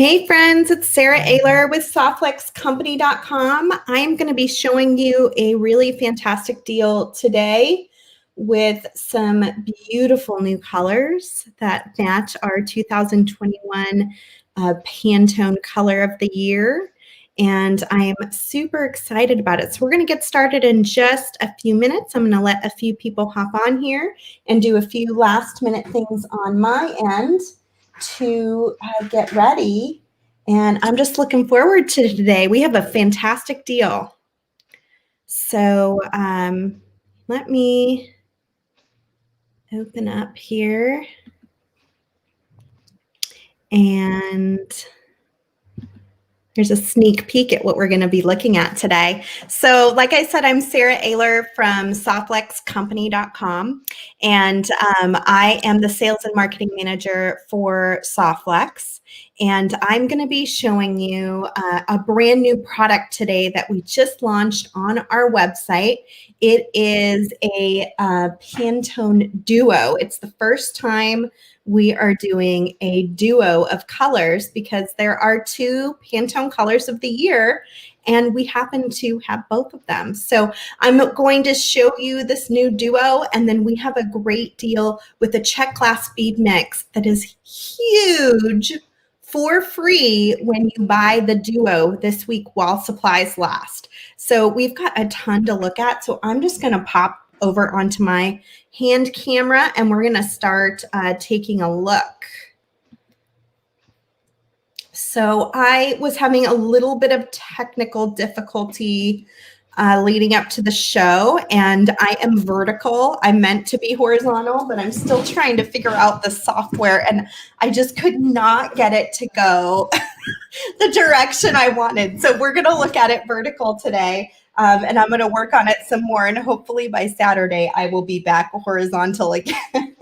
Hey friends, it's Sara Ayler with SoftFlexCompany.com. I am going to be showing you a really fantastic deal today with some beautiful new colors that match our 2021 Pantone Color of the Year. And I am super excited about it. So we're going to get started in just a few minutes. I'm going to let a few people hop on here and do a few last minute things on my end to get ready. And I'm just looking forward to today. We have a fantastic deal. So let me open up here. And here's a sneak peek at what we're going to be looking at today. So like I said, I'm Sara Ayler from SoftFlexCompany.com, and I am the sales and marketing manager for SoftFlex. And I'm going to be showing you a brand new product today that we just launched on our website. It is a Pantone Duo. It's the first time we are doing a duo of colors because there are two Pantone colors of the year and we happen to have both of them. So I'm going to show you this new duo, and then we have a great deal with a check glass bead mix that is huge for free when you buy the duo this week while supplies last. So we've got a ton to look at. So I'm just going to pop over onto my hand camera and we're going to start taking a look. So I was having a little bit of technical difficulty leading up to the show, and I am vertical. I meant to be horizontal, but I'm still trying to figure out the software, and I just could not get it to go the direction I wanted. So we're going to look at it vertical today. And I'm going to work on it some more, and hopefully by Saturday I will be back horizontal again.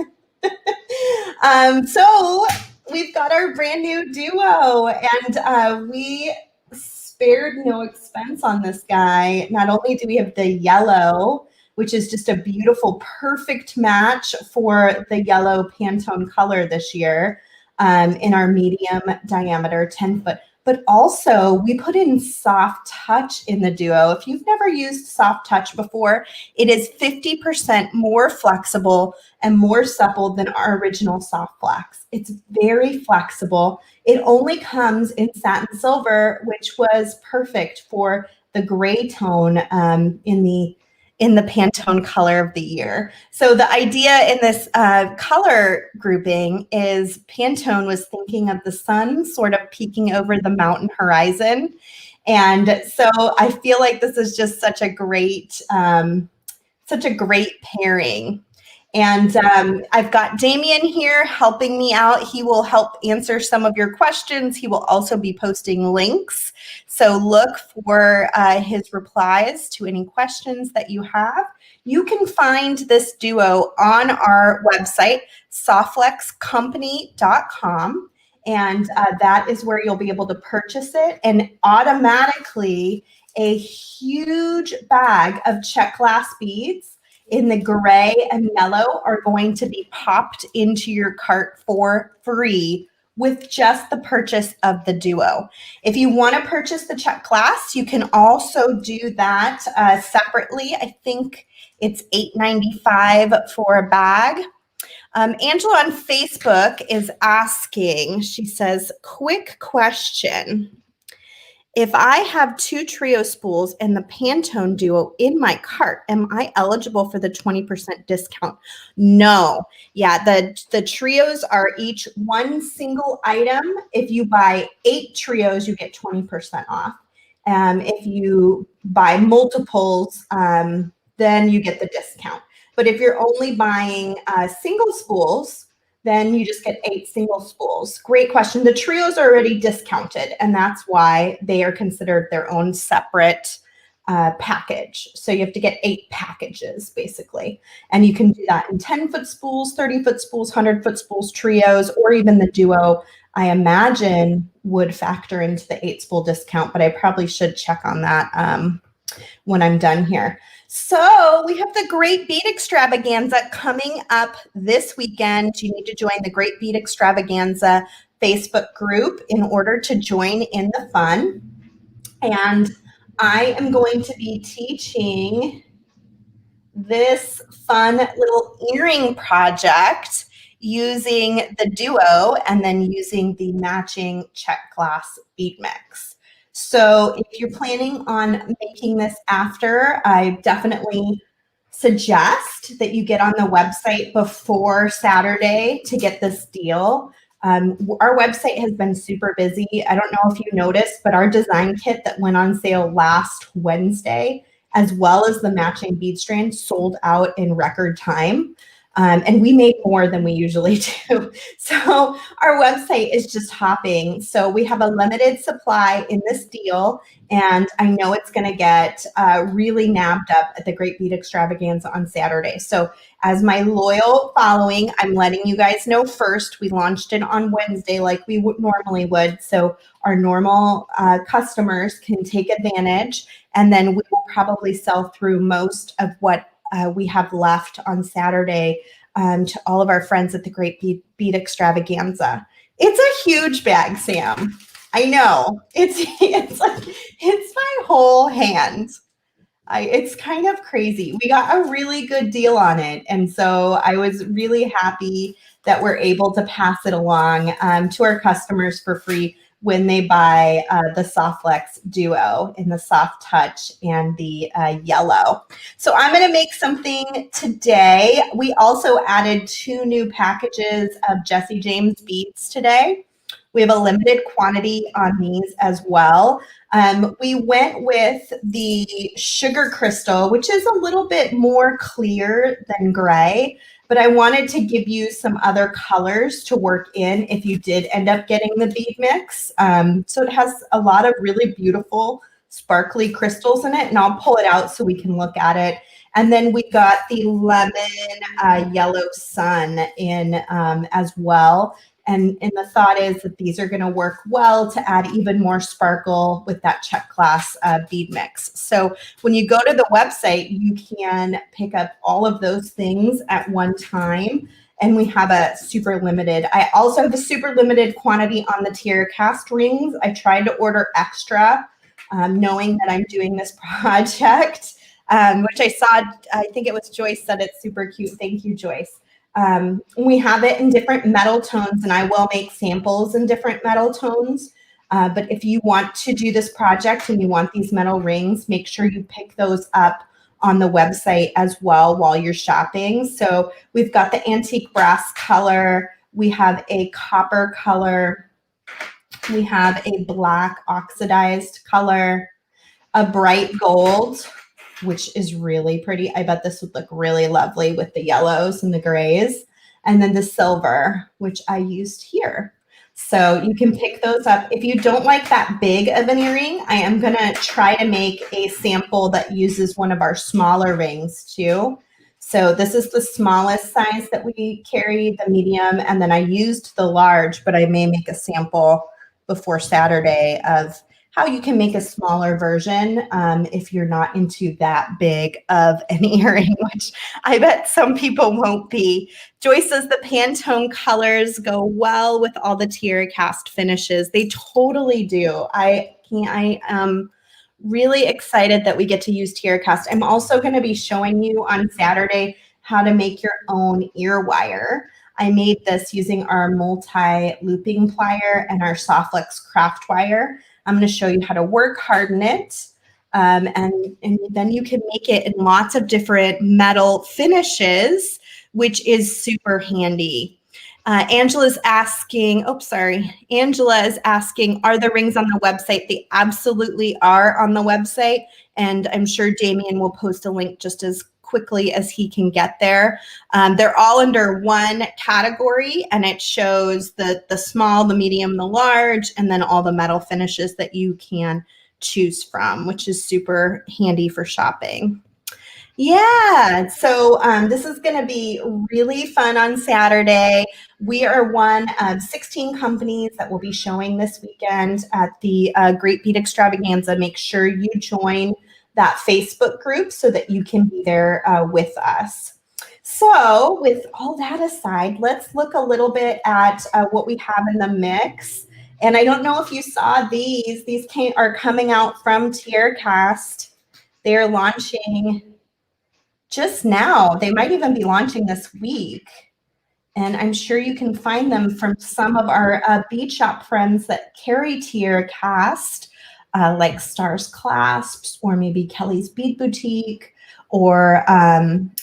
So we've got our brand new duo, and we spared no expense on this guy. Not only do we have the yellow, which is just a beautiful, perfect match for the yellow Pantone color this year in our medium diameter 10-foot. But also we put in soft touch in the duo. If you've never used soft touch before, it is 50% more flexible and more supple than our original soft flex. It's very flexible. It only comes in satin silver, which was perfect for the gray tone in the Pantone color of the year. So the idea in this color grouping is Pantone was thinking of the sun sort of peeking over the mountain horizon. And so I feel like this is just such a great pairing. And I've got Damien here helping me out. He will help answer some of your questions. He will also be posting links. So look for his replies to any questions that you have. You can find this duo on our website, SoftFlexCompany.com. And that is where you'll be able to purchase it. And automatically a huge bag of check glass beads in the gray and yellow are going to be popped into your cart for free with just the purchase of the duo. If you want to purchase the check glass, you can also do that separately. I think it's $8.95 for a bag. Angela on Facebook is asking, she says, quick question. If I have two trio spools and the Pantone Duo in my cart, am I eligible for the 20% discount? No. Yeah, the trios are each one single item. If you buy 8 trios, you get 20% off. If you buy multiples, then you get the discount. But if you're only buying single spools, then you just get 8 single spools. Great question. The trios are already discounted, and that's why they are considered their own separate package. So you have to get 8 packages, basically. And you can do that in 10-foot spools, 30-foot spools, 100-foot spools, trios, or even the duo, I imagine, would factor into the 8 spool discount, but I probably should check on that when I'm done here. So we have the Great Bead Extravaganza coming up this weekend. You need to join the Great Bead Extravaganza Facebook group in order to join in the fun. And I am going to be teaching this fun little earring project using the duo and then using the matching check glass bead mix. So if you're planning on making this after, I definitely suggest that you get on the website before Saturday to get this deal. Our website has been super busy. I don't know if you noticed, but our design kit that went on sale last Wednesday, as well as the matching bead strand, sold out in record time. And we made more than we usually do. So our website is just hopping. So we have a limited supply in this deal, and I know it's going to get really nabbed up at the Great Bead Extravaganza on Saturday. So as my loyal following, I'm letting you guys know first. We launched it on Wednesday like we normally would. So our normal customers can take advantage, and then we will probably sell through most of what we have left on Saturday to all of our friends at the Great Bead Extravaganza. It's a huge bag, Sam. I know. It's my whole hand. It's kind of crazy. We got a really good deal on it. And so I was really happy that we're able to pass it along to our customers for free when they buy the Softflex Duo in the soft touch and the yellow. So I'm going to make something today. We also added 2 new packages of Jesse James beads today. We have a limited quantity on these as well. We went with the sugar crystal, which is a little bit more clear than gray, but I wanted to give you some other colors to work in if you did end up getting the bead mix. So it has a lot of really beautiful sparkly crystals in it, and I'll pull it out so we can look at it. And then we got the lemon yellow sun in as well. And the thought is that these are going to work well to add even more sparkle with that check glass bead mix. So when you go to the website, you can pick up all of those things at one time. And we have a super limited. I also have a super limited quantity on the tiara cast rings. I tried to order extra, knowing that I'm doing this project, which I saw. I think it was Joyce said it's super cute. Thank you, Joyce. We have it in different metal tones, and I will make samples in different metal tones. But if you want to do this project and you want these metal rings, make sure you pick those up on the website as well while you're shopping. So we've got the antique brass color. We have a copper color. We have a black oxidized color, a bright gold, which is really pretty. I bet this would look really lovely with the yellows and the grays. And then the silver, which I used here. So you can pick those up. If you don't like that big of an earring, I am going to try to make a sample that uses one of our smaller rings too. So this is the smallest size that we carry, the medium, and then I used the large, but I may make a sample before Saturday of how you can make a smaller version if you're not into that big of an earring, which I bet some people won't be. Joyce says the Pantone colors go well with all the tiara cast finishes. They totally do. I am really excited that we get to use tiara cast. I'm also going to be showing you on Saturday how to make your own ear wire. I made this using our multi-looping plier and our Softflex craft wire. I'm going to show you how to work harden it, and then you can make it in lots of different metal finishes, which is super handy. Angela's asking, Angela is asking, are the rings on the website? They absolutely are on the website, and I'm sure Damien will post a link just as quickly as he can get there. They're all under one category, and it shows the small, the medium, the large, and then all the metal finishes that you can choose from, which is super handy for shopping. Yeah, so this is going to be really fun on Saturday. We are one of 16 companies that will be showing this weekend at the Great Bead Extravaganza. Make sure you join that Facebook group so that you can be there with us. So with all that aside, let's look a little bit at what we have in the mix. And I don't know if you saw these. These are coming out from TierCast. They're launching just now. They might even be launching this week. And I'm sure you can find them from some of our bead shop friends that carry TierCast, like Stars Clasps, or maybe Kelly's Bead Boutique, or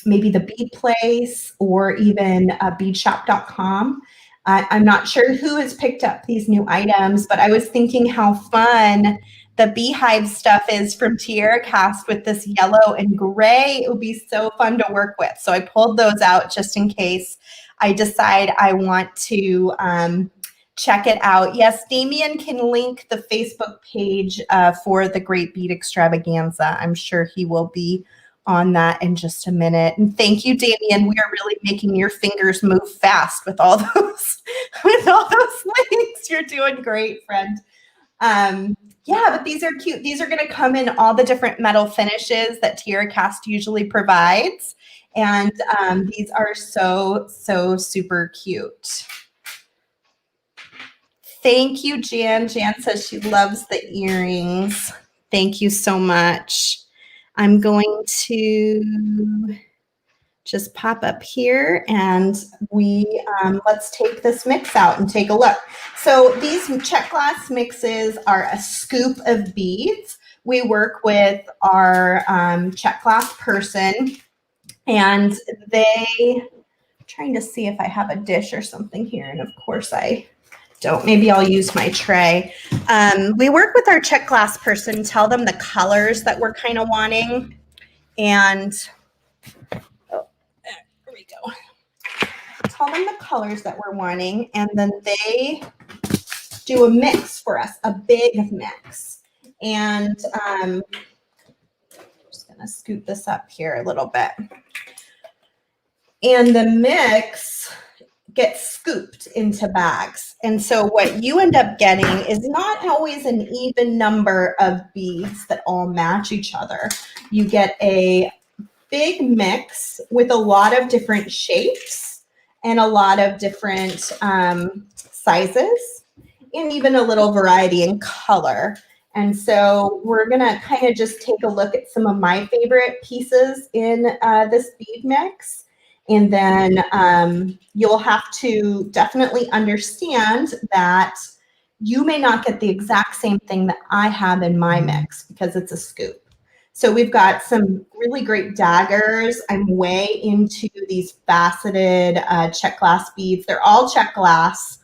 maybe the Bead Place, or even beadshop.com. I'm not sure who has picked up these new items, but I was thinking how fun the beehive stuff is from TierCast with this yellow and gray. It would be so fun to work with. So I pulled those out just in case I decide I want to check it out. Yes, Damien can link the Facebook page for the Great Bead Extravaganza. I'm sure he will be on that in just a minute. And thank you, Damien. We are really making your fingers move fast with all those links. You're doing great, friend. Yeah, but these are cute. These are going to come in all the different metal finishes that TierCast usually provides. And these are so super cute. Thank you, Jan. Jan says she loves the earrings. Thank you so much. I'm going to just pop up here and let's take this mix out and take a look. So these check glass mixes are a scoop of beads. We work with our check glass person, and I'm trying to see if I have a dish or something here, and of course I don't. Maybe I'll use my tray. We work with our check glass person, tell them the colors that we're kind of wanting, and there we go. Tell them the colors that we're wanting, and then they do a mix for us, a big mix. And I'm just going to scoop this up here a little bit. And the mix gets scooped into bags. And so what you end up getting is not always an even number of beads that all match each other. You get a big mix with a lot of different shapes and a lot of different sizes, and even a little variety in color. And so we're gonna kind of just take a look at some of my favorite pieces in this bead mix. And then you'll have to definitely understand that you may not get the exact same thing that I have in my mix because it's a scoop. So we've got some really great daggers. I'm way into these faceted check glass beads. They're all check glass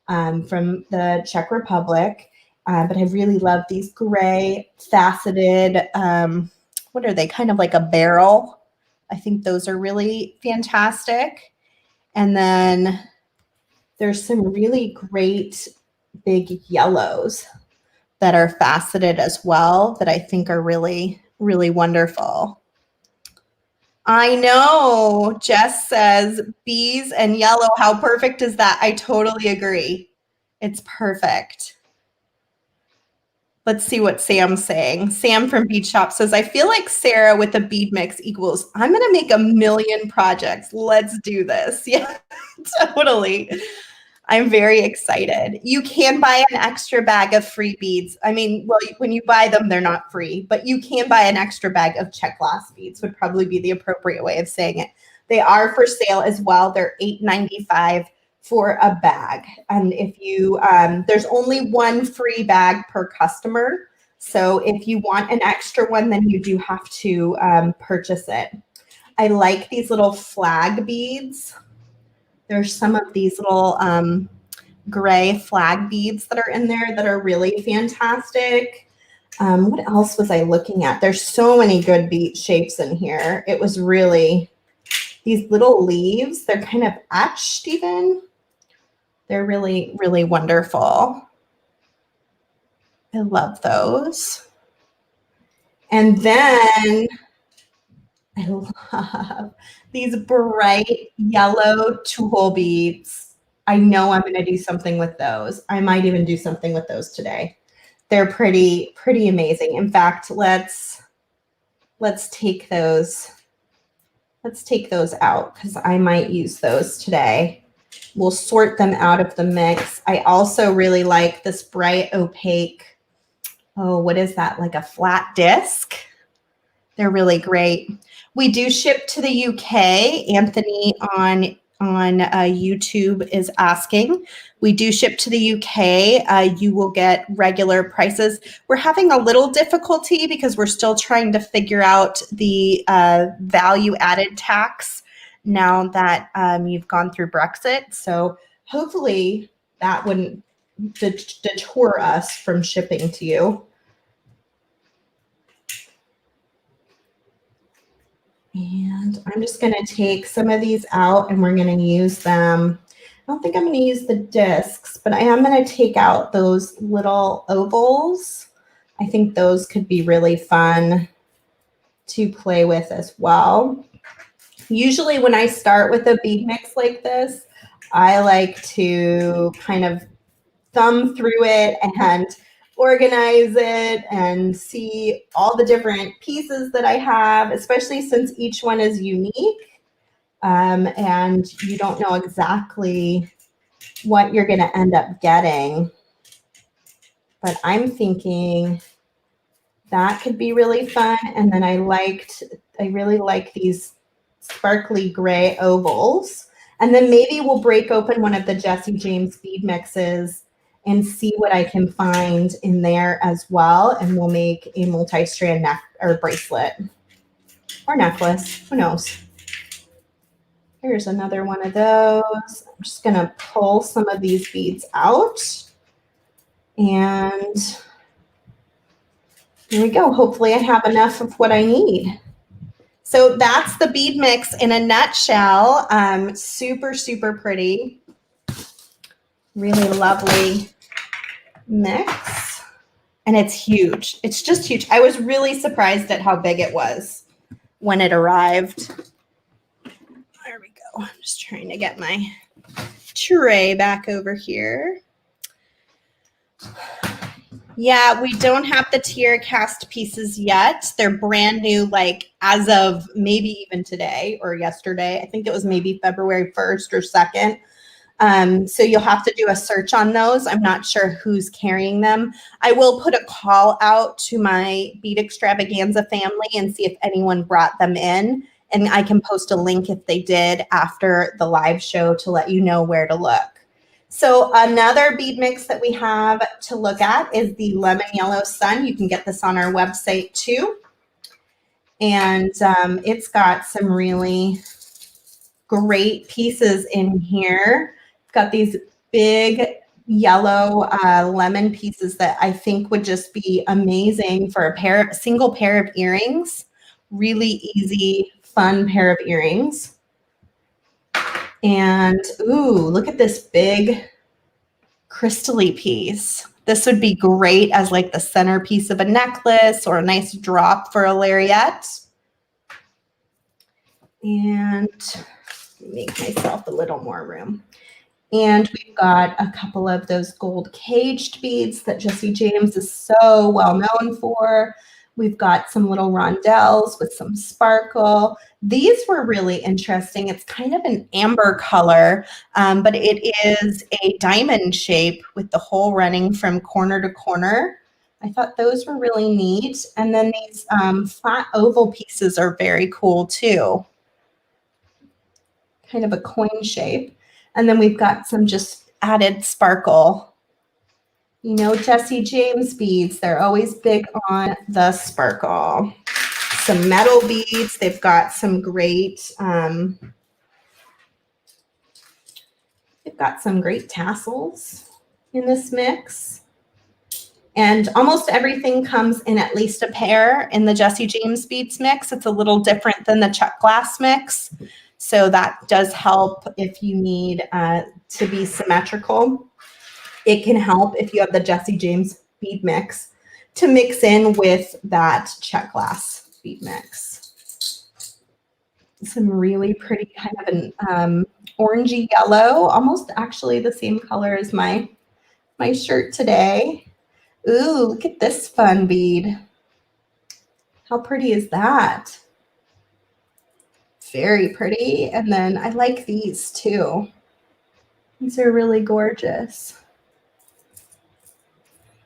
from the Czech Republic, but I really love these gray faceted, what are they, kind of like a barrel. I think those are really fantastic. And then there's some really great big yellows that are faceted as well that I think are really, really wonderful. I know, Jess says bees and yellow. How perfect is that? I totally agree. It's perfect. Let's see what Sam's saying. Sam from Bead Shop says, I feel like Sara with the bead mix equals, I'm going to make 1 million projects. Let's do this. Yeah, totally. I'm very excited. You can buy an extra bag of free beads. I mean, well, when you buy them, they're not free, but you can buy an extra bag of check glass beads would probably be the appropriate way of saying it. They are for sale as well. They're $8.95 for a bag. And if you, there's only one free bag per customer. So if you want an extra one, then you do have to purchase it. I like these little flag beads. There's some of these little gray flag beads that are in there that are really fantastic. What else was I looking at? There's so many good bead shapes in here. It was really, these little leaves, they're kind of etched even. They're really, really wonderful. I love those. And then I love these bright yellow two-hole beads. I know I'm going to do something with those. I might even do something with those today. They're pretty amazing. In fact, let's take those Let's take those out because I might use those today. We'll sort them out of the mix. I also really like this bright opaque, oh, what is that? Like a flat disc. They're really great. We do ship to the UK. Anthony on YouTube is asking. We do ship to the UK. You will get regular prices. We're having a little difficulty because we're still trying to figure out the value added tax now that you've gone through Brexit. So hopefully that wouldn't deter us from shipping to you. And I'm just going to take some of these out and we're going to use them. I don't think I'm going to use the discs, but I am going to take out those little ovals. I think those could be really fun to play with as well. Usually when I start with a bead mix like this, I like to kind of thumb through it and organize it and see all the different pieces that I have, especially since each one is unique and you don't know exactly what you're going to end up getting. But I'm thinking that could be really fun. And then I really like these sparkly gray ovals. And then maybe we'll break open one of the Jesse James bead mixes and see what I can find in there as well. And we'll make a multi-strand neck or bracelet or necklace. Who knows? Here's another one of those. I'm just going to pull some of these beads out. And here we go. Hopefully I have enough of what I need. So that's the bead mix in a nutshell. Super, super pretty. Really lovely mix. And it's huge. It's just huge. I was really surprised at how big it was when it arrived. There we go. I'm just trying to get my tray back over here. Yeah, we don't have the tier cast pieces yet. They're brand new, like as of maybe even today or yesterday. I think it was maybe February 1st or 2nd. So you'll have to do a search on those. I'm not sure who's carrying them. I will put a call out to my Bead Extravaganza family and see if anyone brought them in. And I can post a link if they did after the live show to let you know where to look. So another bead mix that we have to look at is the Lemon Yellow Sun. You can get this on our website too. And it's got some really great pieces in here. It's got these big yellow lemon pieces that I think would just be amazing for a single pair of earrings. Really easy, fun pair of earrings. And ooh, look at this big crystal-y piece. This would be great as like the centerpiece of a necklace or a nice drop for a lariat. And make myself a little more room. And we've got a couple of those gold caged beads that Jesse James is so well known for. We've got some little rondelles with some sparkle. These were really interesting. It's kind of an amber color, but it is a diamond shape with the hole running from corner to corner. I thought those were really neat. And then these flat oval pieces are very cool too. Kind of a coin shape. And then we've got some just added sparkle. You know, Jesse James beads, they're always big on the sparkle. Some metal beads. They've got some great, they've got some great tassels in this mix. And almost everything comes in at least a pair in the Jesse James beads mix. It's a little different than the check glass mix. So that does help if you need to be symmetrical. It can help if you have the Jesse James bead mix to mix in with that check glass bead mix. Some really pretty kind of an orangey yellow, almost actually the same color as my shirt today. Ooh, look at this fun bead. How pretty is that? Very pretty. And then I like these too. These are really gorgeous.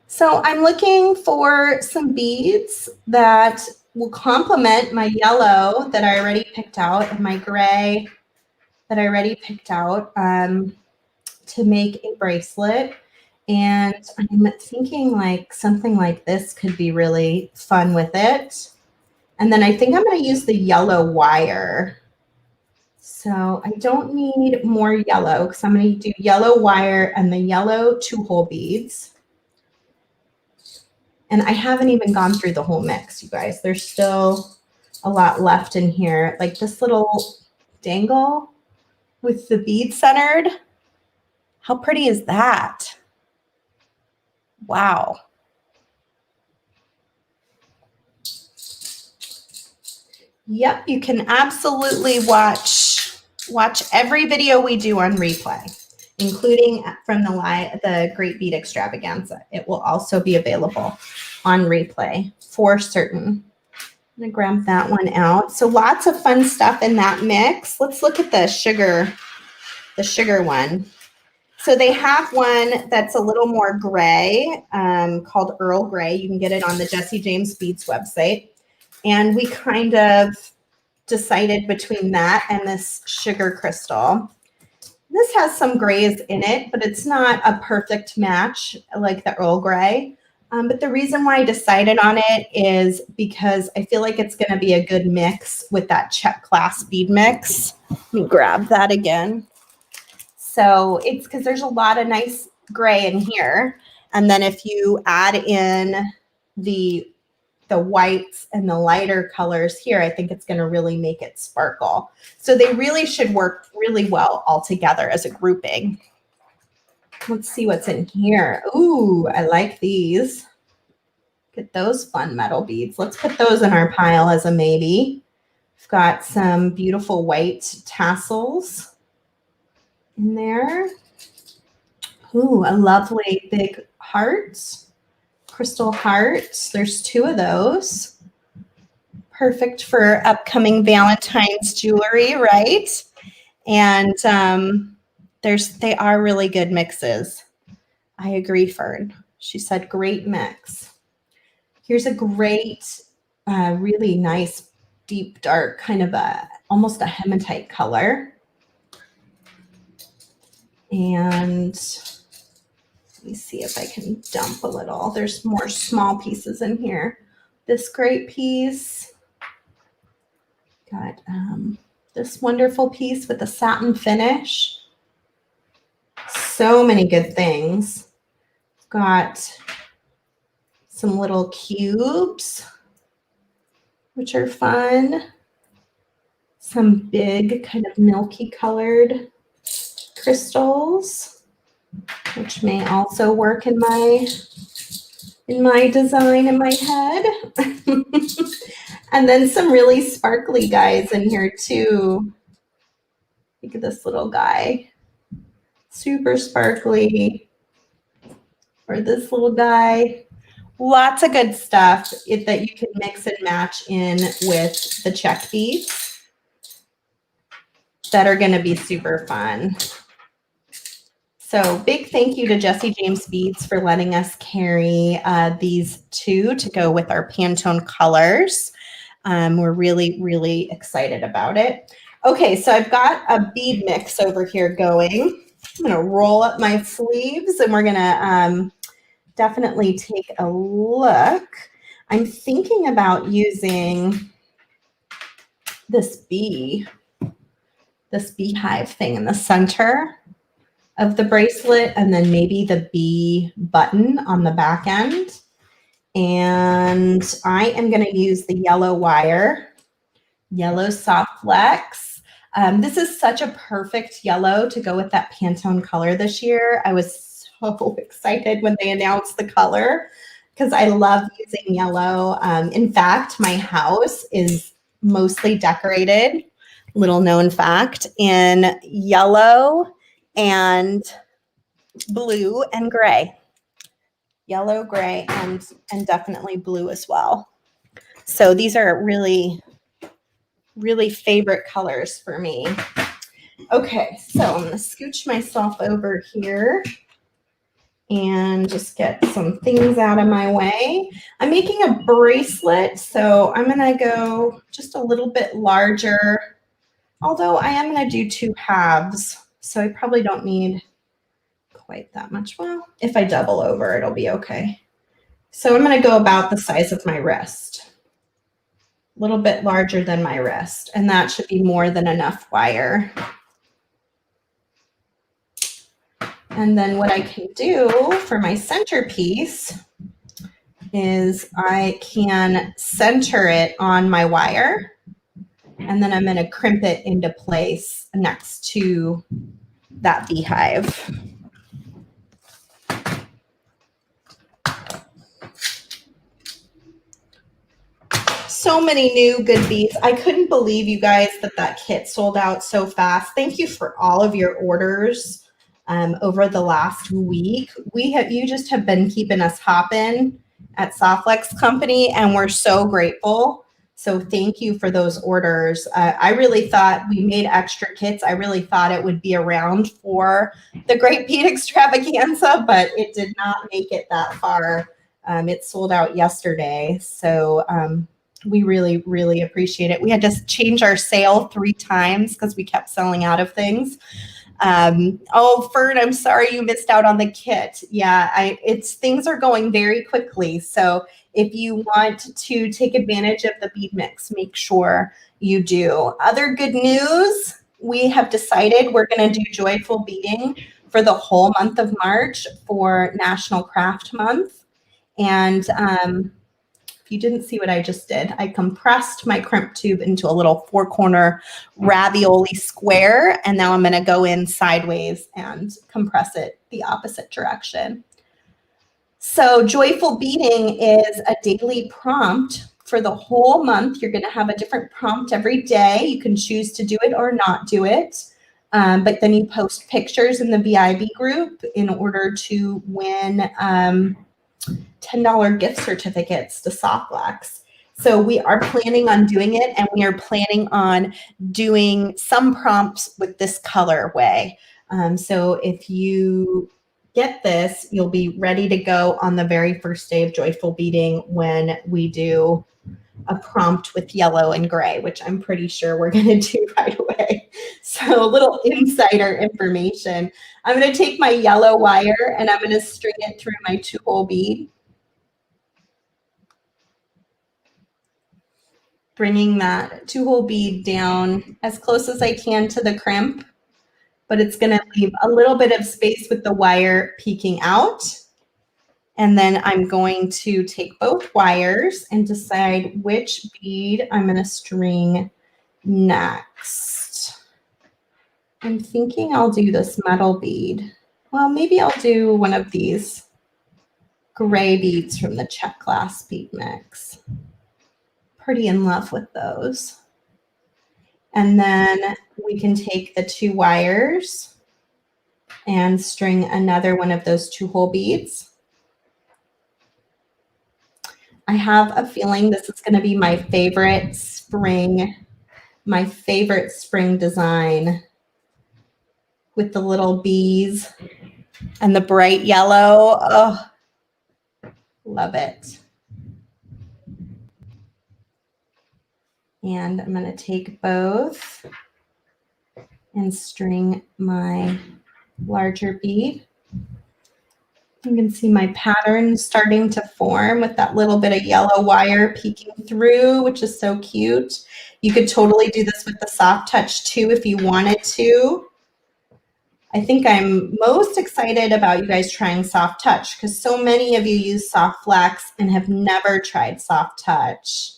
So I'm looking for some beads that will complement my yellow that I already picked out and my gray that I already picked out to make a bracelet. And I'm thinking like something like this could be really fun with it. And then I think I'm going to use the yellow wire. So I don't need more yellow because I'm going to do yellow wire and the yellow 2-hole beads. And I haven't even gone through the whole mix, you guys. There's still a lot left in here. Like this little dangle with the bead centered. How pretty is that? Wow. Yep, you can absolutely watch every video we do on replay, including from the Great Bead Extravaganza. It will also be available on replay for certain. I'm gonna grab that one out. So lots of fun stuff in that mix. Let's look at the sugar one. So they have one that's a little more gray called Earl Grey. You can get it on the Jesse James Beads website. And we kind of decided between that and this sugar crystal. This has some grays in it, but it's not a perfect match like the Earl Grey. But the reason why I decided on it is because I feel like it's going to be a good mix with that check clasp bead mix. Let me grab that again. So it's because there's a lot of nice gray in here. And then if you add in the whites and the lighter colors here, I think it's going to really make it sparkle. So they really should work really well all together as a grouping. Let's see what's in here. Ooh, I like these. Get those fun metal beads. Let's put those in our pile as a maybe. We've got some beautiful white tassels in there. Ooh, a lovely big heart. Crystal heart. There's 2 of those. Perfect for upcoming Valentine's jewelry, right? And they are really good mixes. I agree, Fern. She said great mix. Here's a great, really nice, deep dark, kind of almost a hematite color. And let me see if I can dump a little. There's more small pieces in here. This great piece. Got this wonderful piece with a satin finish. So many good things. Got some little cubes, which are fun. Some big kind of milky colored crystals, which may also work in my design in my head. And then some really sparkly guys in here too. Look at this little guy. Super sparkly. Or this little guy. Lots of good stuff that you can mix and match in with the check beads that are going to be super fun. So big thank you to Jesse James Beads for letting us carry these 2 to go with our Pantone colors. We're really, really excited about it. Okay, so I've got a bead mix over here going. I'm going to roll up my sleeves and we're going to definitely take a look. I'm thinking about using this beehive thing in the center of the bracelet, and then maybe the bee button on the back end. And I am going to use the yellow wire, yellow soft flex. This is such a perfect yellow to go with that Pantone color this year. I was so excited when they announced the color because I love using yellow. In fact, my house is mostly decorated, little known fact, in yellow and blue and gray. Yellow, gray, and definitely blue as well. So these are really really favorite colors for me. Okay, so I'm going to scooch myself over here and just get some things out of my way. I'm making a bracelet, so I'm going to go just a little bit larger, although I am going to do 2 halves, so I probably don't need quite that much. Well, if I double over, it'll be okay. So I'm going to go about the size of my wrist, a little bit larger than my wrist, and that should be more than enough wire. And then what I can do for my centerpiece is I can center it on my wire, and then I'm going to crimp it into place next to that beehive. So many new good beads. I couldn't believe, you guys, that kit sold out so fast. Thank you for all of your orders over the last week. You just have been keeping us hopping at Softlex Company, and we're so grateful. So thank you for those orders. I really thought we made extra kits. I really thought it would be around for the Great Bead Extravaganza, but it did not make it that far. It sold out yesterday. So we really, really appreciate it. We had to change our sale 3 times because we kept selling out of things. Oh, Fern, I'm sorry you missed out on the kit. Yeah, things are going very quickly. So if you want to take advantage of the bead mix, make sure you do. Other good news, we have decided we're going to do joyful beading for the whole month of March for National Craft Month. And if you didn't see what I just did, I compressed my crimp tube into a little 4-corner ravioli square, and now I'm going to go in sideways and compress it the opposite direction. So joyful beading is a daily prompt for the whole month. You're going to have a different prompt every day. You can choose to do it or not do it. But then you post pictures in the VIB group in order to win $10 gift certificates to Softlex. So we are planning on doing it, and we are planning on doing some prompts with this colorway. So if you get this, you'll be ready to go on the very first day of joyful beading when we do a prompt with yellow and gray, which I'm pretty sure we're going to do right away. So a little insider information. I'm going to take my yellow wire and I'm going to string it through my 2-hole bead, bringing that 2-hole bead down as close as I can to the crimp, but it's going to leave a little bit of space with the wire peeking out. And then I'm going to take both wires and decide which bead I'm going to string next. I'm thinking I'll do this metal bead. Well, maybe I'll do one of these gray beads from the Czech glass bead mix. Pretty in love with those. And then we can take the 2 wires and string another one of those 2-hole beads. I have a feeling this is going to be my favorite spring design with the little bees and the bright yellow. Oh, love it. And I'm going to take both and string my larger bead. You can see my pattern starting to form with that little bit of yellow wire peeking through, which is so cute. You could totally do this with the soft touch too if you wanted to. I think I'm most excited about you guys trying soft touch because so many of you use Softlex and have never tried soft touch.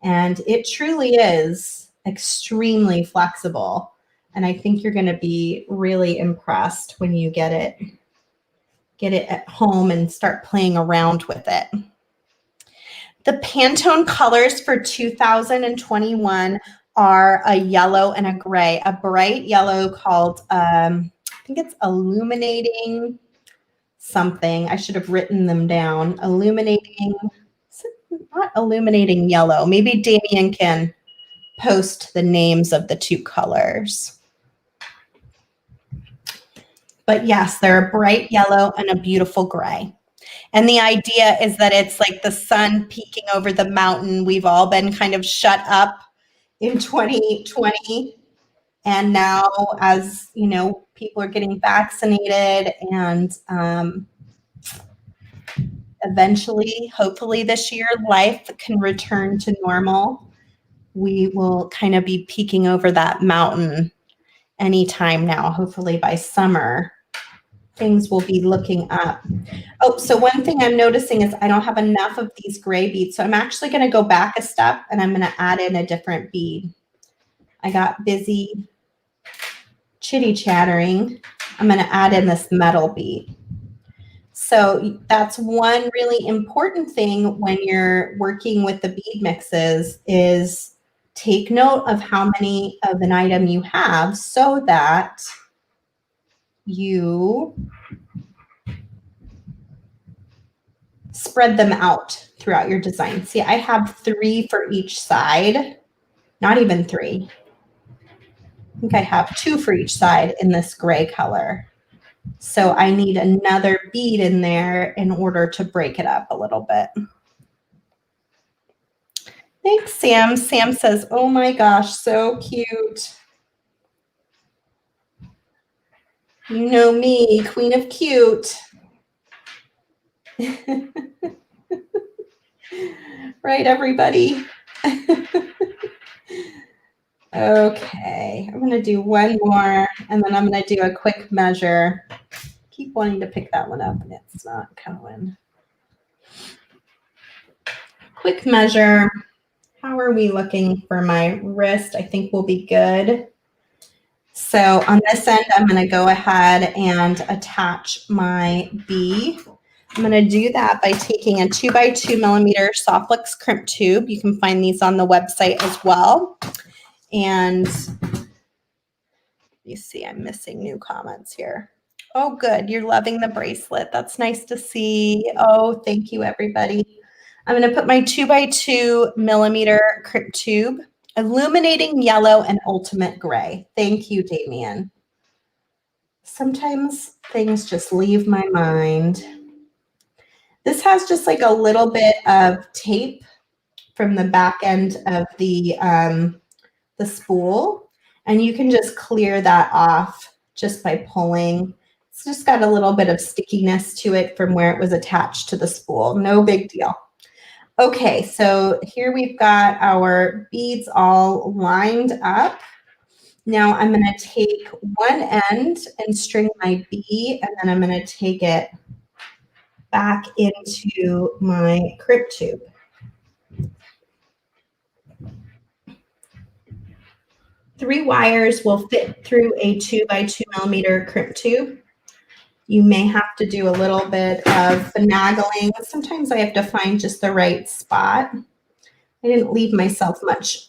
And it truly is extremely flexible. And I think you're going to be really impressed when you get it at home and start playing around with it. The Pantone colors for 2021 are a yellow and a gray, a bright yellow called, I think it's Illuminating something. I should have written them down. Illuminating, not Illuminating Yellow. Maybe Damien can post the names of the two colors. But yes, they're a bright yellow and a beautiful gray. And the idea is that it's like the sun peeking over the mountain. We've all been kind of shut up in 2020. And now, as you know, people are getting vaccinated and eventually, hopefully this year, life can return to normal. We will kind of be peeking over that mountain anytime now. Hopefully by summer, things will be looking up. Oh, so one thing I'm noticing is I don't have enough of these gray beads. So I'm actually going to go back a step and I'm going to add in a different bead. I got busy chitty chattering. I'm going to add in this metal bead. So that's one really important thing when you're working with the bead mixes is take note of how many of an item you have so that you spread them out throughout your design. See, I have 3 for each side, not even 3. I think I have 2 for each side in this gray color. So I need another bead in there in order to break it up a little bit. Thanks, Sam. Sam says, oh my gosh, so cute. You know me, queen of cute. Right, everybody? Okay, I'm going to do one more, and then I'm going to do a quick measure. Keep wanting to pick that one up, and it's not coming. Quick measure. How are we looking for my wrist? I think we'll be good. So on this end, I'm going to go ahead and attach my B. I'm going to do that by taking a 2x2 millimeter Softflex crimp tube. You can find these on the website as well. And you see, I'm missing new comments here. Oh, good. You're loving the bracelet. That's nice to see. Oh, thank you, everybody. I'm going to put my 2x2 millimeter crimp tube, illuminating yellow and ultimate gray. Thank you, Damien. Sometimes things just leave my mind. This has just like a little bit of tape from the back end of the spool, and you can just clear that off just by pulling. It's just got a little bit of stickiness to it from where it was attached to the spool. No big deal. Okay, so here we've got our beads all lined up. Now I'm going to take one end and string my B, and then I'm going to take it back into my crimp tube. Three wires will fit through a 2x2 millimeter crimp tube. You may have to do a little bit of finagling. Sometimes I have to find just the right spot. I didn't leave myself much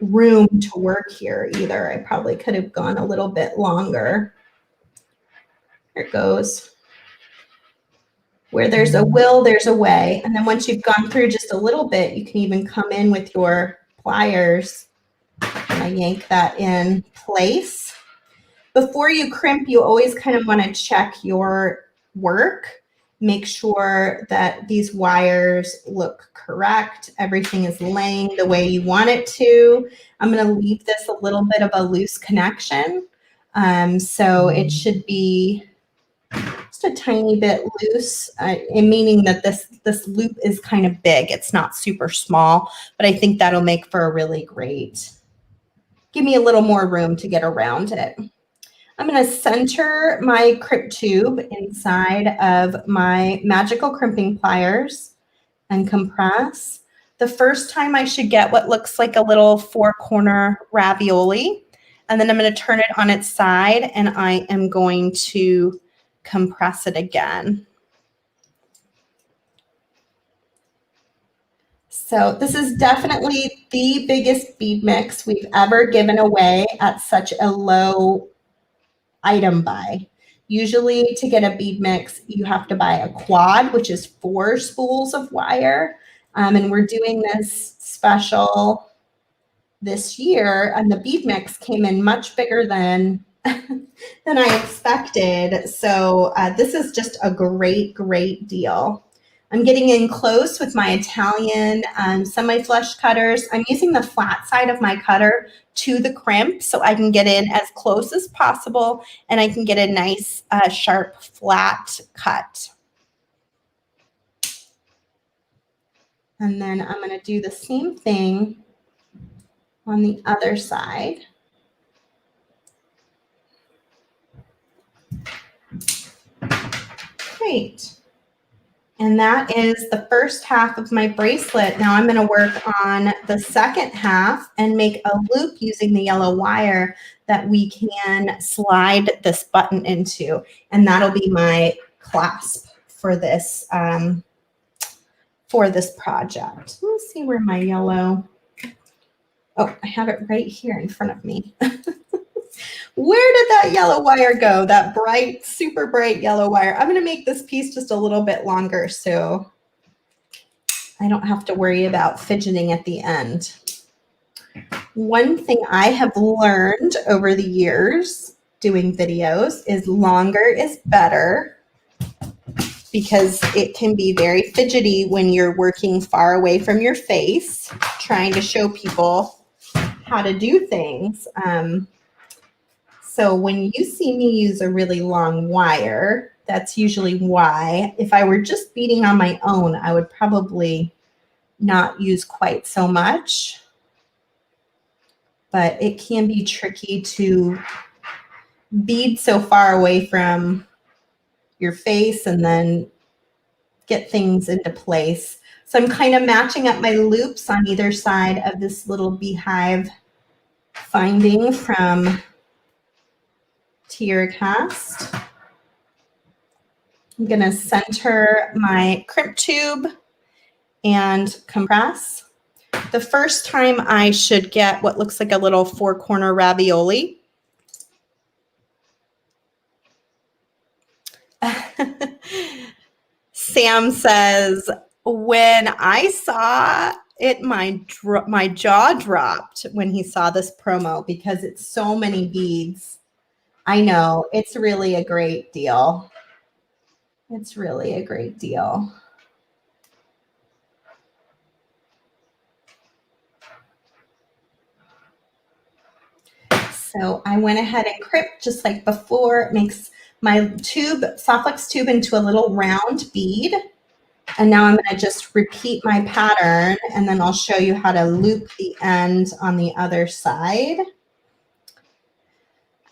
room to work here either. I probably could have gone a little bit longer. There it goes. Where there's a will, there's a way. And then once you've gone through just a little bit, you can even come in with your pliers. And I yank that in place. Before you crimp, you always kind of want to check your work. Make sure that these wires look correct. Everything is laying the way you want it to. I'm going to leave this a little bit of a loose connection. So it should be just a tiny bit loose, meaning that this loop is kind of big. It's not super small, but I think that'll make for a really great, give me a little more room to get around it. I'm going to center my crimp tube inside of my magical crimping pliers and compress. The first time I should get what looks like a little 4-corner ravioli, and then I'm going to turn it on its side and I am going to compress it again. So this is definitely the biggest bead mix we've ever given away at such a low item buy. Usually to get a bead mix, you have to buy a quad, which is 4 spools of wire. And we're doing this special this year, and the bead mix came in much bigger than than I expected. So this is just a great, great deal. I'm getting in close with my Italian semi-flush cutters. I'm using the flat side of my cutter to the crimp so I can get in as close as possible and I can get a nice sharp flat cut. And then I'm going to do the same thing on the other side. Great. And that is the first half of my bracelet. Now I'm going to work on the second half and make a loop using the yellow wire that we can slide this button into. And that'll be my clasp for this project. Let's see where my yellow, oh, I have it right here in front of me. Where did that yellow wire go? That bright, super bright yellow wire. I'm going to make this piece just a little bit longer so I don't have to worry about fidgeting at the end. One thing I have learned over the years doing videos is longer is better because it can be very fidgety when you're working far away from your face, trying to show people how to do things. So when you see me use a really long wire, that's usually why. If I were just beading on my own, I would probably not use quite so much. But it can be tricky to bead so far away from your face and then get things into place. So I'm kind of matching up my loops on either side of this little beehive finding from Tier Cast. I'm going to center my crimp tube and compress. The first time I should get what looks like a little 4-corner ravioli. Sam says, when I saw it, my jaw dropped when he saw this promo because it's so many beads. I know, it's really a great deal. It's really a great deal. So I went ahead and crimped just like before. It makes my tube, Softflex tube, into a little round bead. And now I'm going to just repeat my pattern, and then I'll show you how to loop the end on the other side.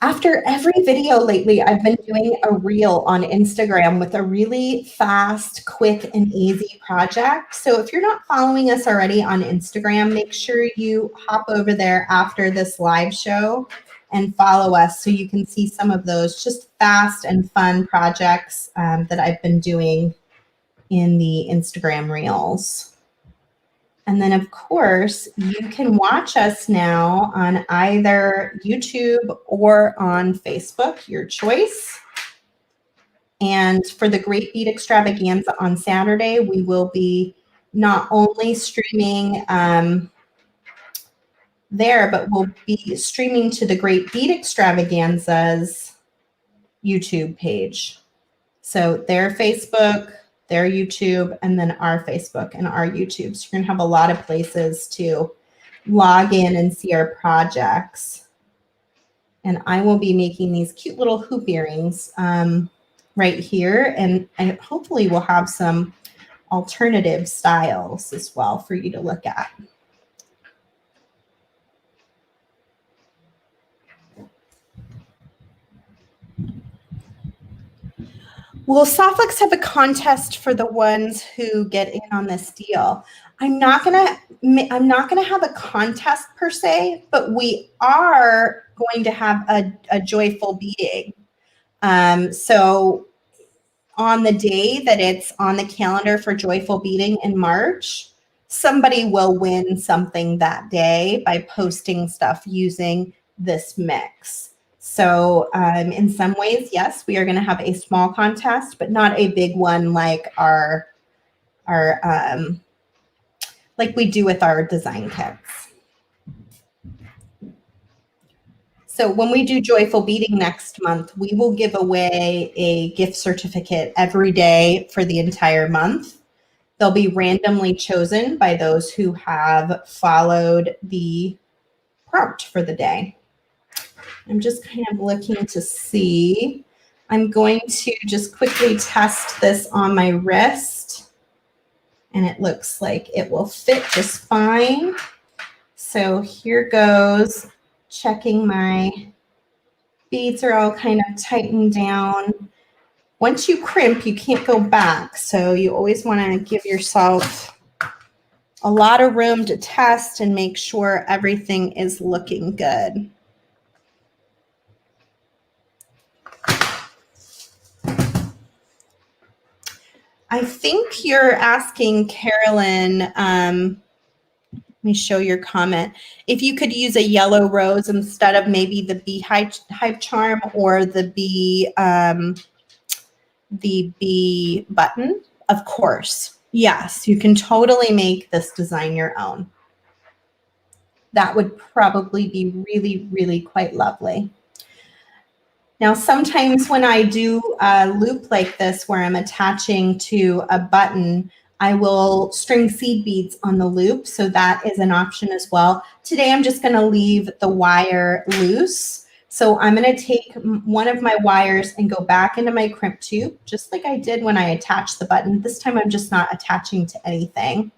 After every video lately, I've been doing a reel on Instagram with a really fast, quick, and easy project. So if you're not following us already on Instagram, make sure you hop over there after this live show and follow us so you can see some of those just fast and fun projects that I've been doing in the Instagram reels. And then, of course, you can watch us now on either YouTube or on Facebook, your choice. And for the Great Bead Extravaganza on Saturday, we will be not only streaming there, but we'll be streaming to the Great Bead Extravaganza's YouTube page. So their Facebook, their YouTube, and then our Facebook and our YouTube. So you're going to have a lot of places to log in and see our projects. And I will be making these cute little hoop earrings right here. And I hopefully will have some alternative styles as well for you to look at. Will Softflex have a contest for the ones who get in on this deal? I'm not gonna have a contest per se, but we are going to have a joyful beading. So on the day that it's on the calendar for joyful beading in March, somebody will win something that day by posting stuff using this mix. So in some ways, yes, we are going to have a small contest, but not a big one like our like we do with our design kits. So when we do Joyful Beading next month, we will give away a gift certificate every day for the entire month. They'll be randomly chosen by those who have followed the prompt for the day. I'm just kind of looking to see. I'm going to just quickly test this on my wrist, and it looks like it will fit just fine. So here goes, checking my beads are all kind of tightened down. Once you crimp, you can't go back. So you always want to give yourself a lot of room to test and make sure everything is looking good. I think you're asking, Carolyn, let me show your comment. If you could use a yellow rose instead of maybe the beehive charm or the bee button, of course. Yes, you can totally make this design your own. That would probably be really, really quite lovely. Now, sometimes when I do a loop like this where I'm attaching to a button, I will string seed beads on the loop, so that is an option as well. Today, I'm just going to leave the wire loose. So I'm going to take one of my wires and go back into my crimp tube, just like I did when I attached the button. This time, I'm just not attaching to anything.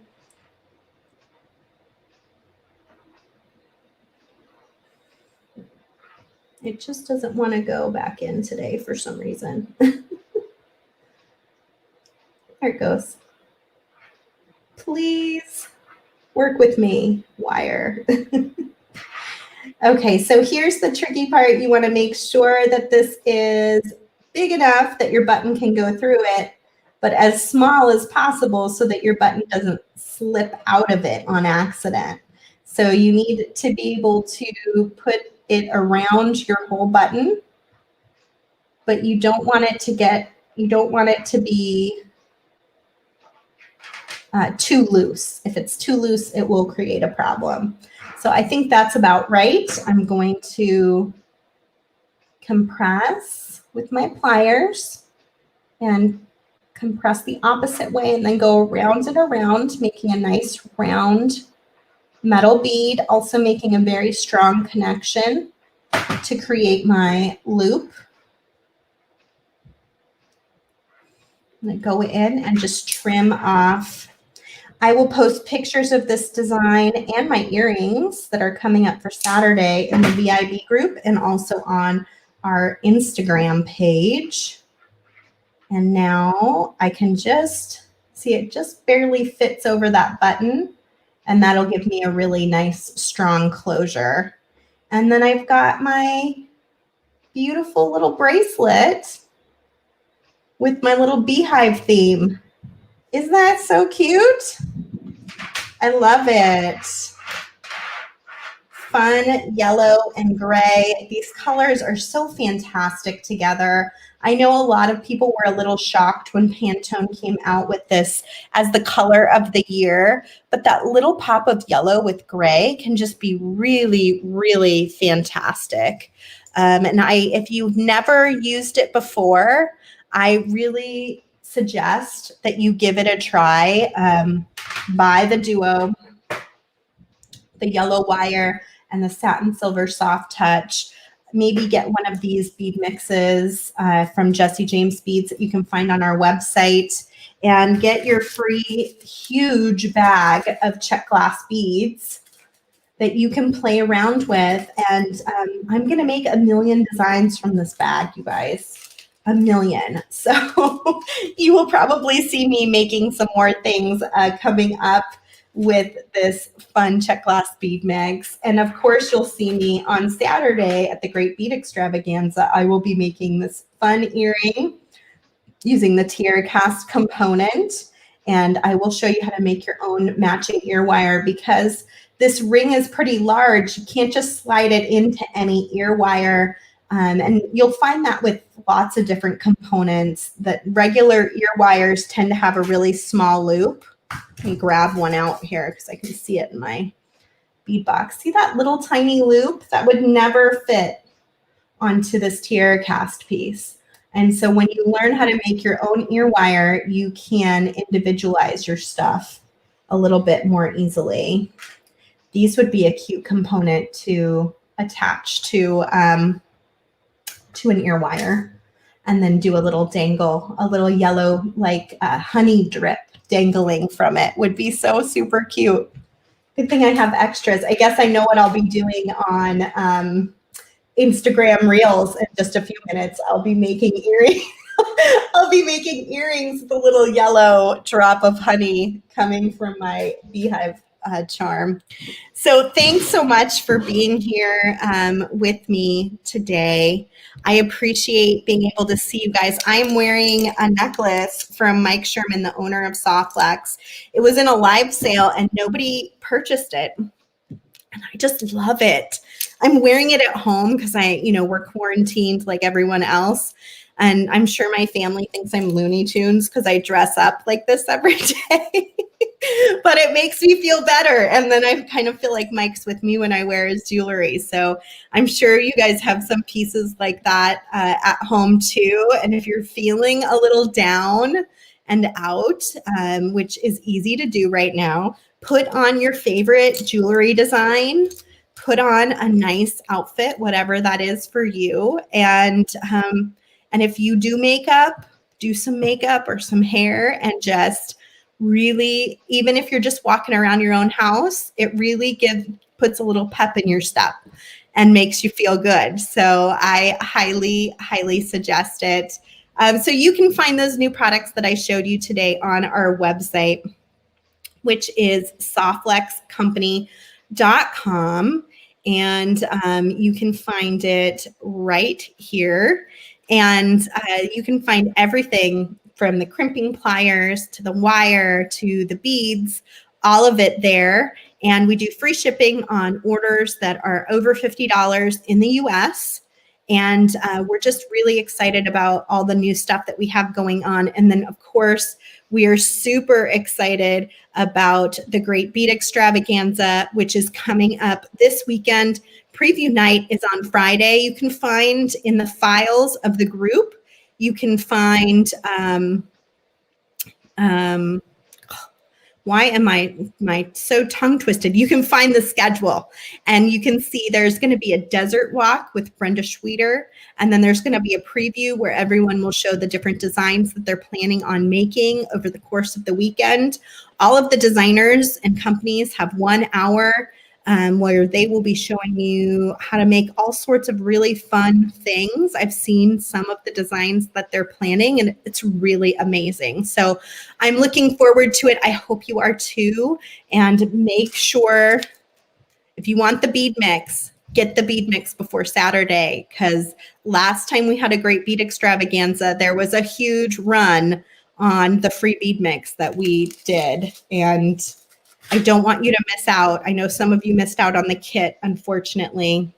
It just doesn't want to go back in today for some reason. There it goes. Please work with me, wire. Okay, so here's the tricky part. You want to make sure that this is big enough that your button can go through it, but as small as possible so that your button doesn't slip out of it on accident. So you need to be able to put it around your whole button, but you don't want it to be too loose. If it's too loose, it will create a problem. So I think that's about right. I'm going to compress with my pliers and compress the opposite way and then go around and around, making a nice round metal bead, also making a very strong connection to create my loop. I'm going to go in and just trim off. I will post pictures of this design and my earrings that are coming up for Saturday in the VIB group and also on our Instagram page. And now I can just see it just barely fits over that button, and that'll give me a really nice strong closure. And then I've got my beautiful little bracelet with my little beehive theme. Isn't that so cute? I love it. Fun yellow and gray. These colors are so fantastic together. I know a lot of people were a little shocked when Pantone came out with this as the color of the year, but that little pop of yellow with gray can just be really, really fantastic. And if you've never used it before, I really suggest that you give it a try. Buy the duo, the yellow wire and the satin silver soft touch. Maybe get one of these bead mixes from Jesse James Beads that you can find on our website, and get your free huge bag of check glass beads that you can play around with. And I'm going to make 1 million designs from this bag, you guys. 1 million. So you will probably see me making some more things coming up with this fun check glass bead mix. And of course, you'll see me on Saturday at the Great Bead Extravaganza. I will be making this fun earring using the tiara cast component. And I will show you how to make your own matching ear wire, because this ring is pretty large. You can't just slide it into any ear wire. And you'll find that with lots of different components, that regular ear wires tend to have a really small loop. Let me grab one out here because I can see it in my bead box. See that little tiny loop? That would never fit onto this tiara cast piece. And so when you learn how to make your own ear wire, you can individualize your stuff a little bit more easily. These would be a cute component to attach to an ear wire, and then do a little dangle, a little yellow like honey drip dangling from it would be so super cute. Good thing I have extras. I guess I know what I'll be doing on Instagram Reels in just a few minutes. I'll be making earrings. I'll be making earrings with a little yellow drop of honey coming from my beehive charm. So thanks so much for being here with me today. I appreciate being able to see you guys. I am wearing a necklace from Mike Sherman, the owner of Softlex. It was in a live sale and nobody purchased it. And I just love it. I'm wearing it at home because we're quarantined like everyone else. And I'm sure my family thinks I'm Looney Tunes because I dress up like this every day. But it makes me feel better. And then I kind of feel like Mike's with me when I wear his jewelry. So I'm sure you guys have some pieces like that at home too. And if you're feeling a little down and out, which is easy to do right now, put on your favorite jewelry design, put on a nice outfit, whatever that is for you. And if you do makeup, do some makeup or some hair, and just really, even if you're just walking around your own house, it really puts a little pep in your step and makes you feel good. So I highly, highly suggest it. So you can find those new products that I showed you today on our website, which is softluxcompany.com. And you can find it right here. And you can find everything from the crimping pliers to the wire to the beads, all of it there. And we do free shipping on orders that are over $50 in the US. And we're just really excited about all the new stuff that we have going on. And then, of course, we are super excited about the Great Bead Extravaganza, which is coming up this weekend. Preview night is on Friday. You can find in the files of the group, you can find, why am I so tongue twisted? You can find the schedule and you can see there's going to be a desert walk with Brenda Schweeder. And then there's going to be a preview where everyone will show the different designs that they're planning on making over the course of the weekend. All of the designers and companies have 1 hour where they will be showing you how to make all sorts of really fun things. I've seen some of the designs that they're planning, and it's really amazing. So I'm looking forward to it. I hope you are too. And make sure, if you want the bead mix, get the bead mix before Saturday, because last time we had a Great Bead Extravaganza, there was a huge run on the free bead mix that we did. And I don't want you to miss out. I know some of you missed out on the kit, unfortunately,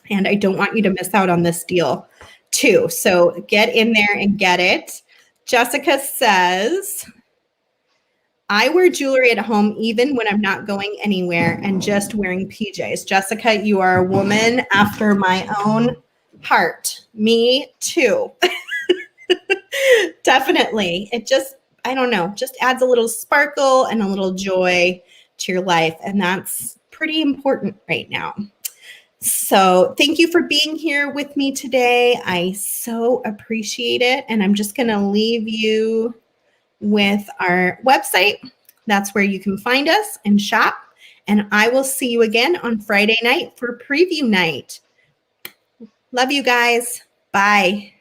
and I don't want you to miss out on this deal too. So get in there and get it. Jessica says, I wear jewelry at home even when I'm not going anywhere and just wearing PJs. Jessica, you are a woman after my own heart. Me too. Definitely. It just, I don't know, just adds a little sparkle and a little joy to your life. And that's pretty important right now. So thank you for being here with me today. I so appreciate it. And I'm just going to leave you with our website. That's where you can find us and shop. And I will see you again on Friday night for preview night. Love you guys. Bye.